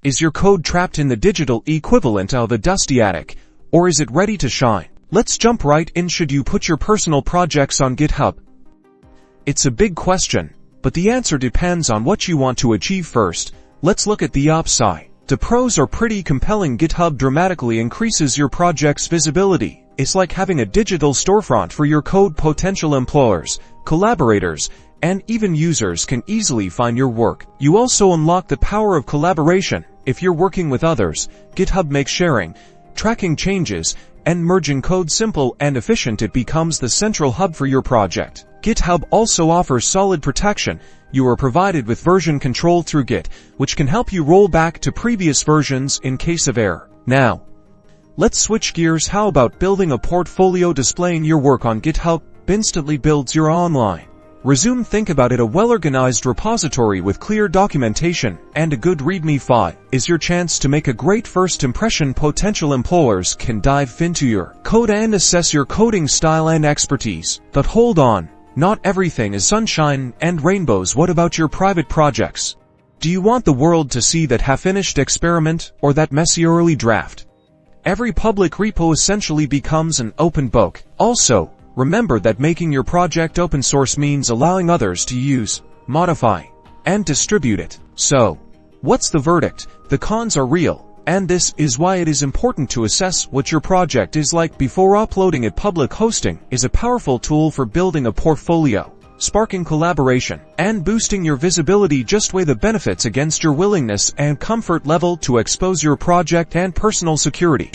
Is your code trapped in the digital equivalent of a dusty attic, or is it ready to shine? Let's jump right in. Should you put your personal projects on GitHub? It's a big question, but the answer depends on what you want to achieve first. Let's look at the upside. The pros are pretty compelling. GitHub dramatically increases your project's visibility. It's like having a digital storefront for your code. Potential employers, collaborators, and even users can easily find your work. You also unlock the power of collaboration. If you're working with others, GitHub makes sharing, tracking changes, and merging code simple and efficient. It becomes the central hub for your project. GitHub also offers solid protection. You are provided with version control through Git, which can help you roll back to previous versions in case of error. Now, let's switch gears. How about building a portfolio? Displaying your work on GitHub instantly builds your online resume. Think about it. A well-organized repository with clear documentation and a good README file is your chance to make a great first impression. Potential employers can dive into your code and assess your coding style and expertise. But hold on, not everything is sunshine and rainbows. What about your private projects? Do you want the world to see that half-finished experiment or that messy early draft? Every public repo essentially becomes an open book. Also, remember that making your project open source means allowing others to use, modify, and distribute it. So, what's the verdict? The cons are real, and this is why it is important to assess what your project is like before uploading it. Public hosting is a powerful tool for building a portfolio, sparking collaboration, and boosting your visibility. Just weigh the benefits against your willingness and comfort level to expose your project and personal security.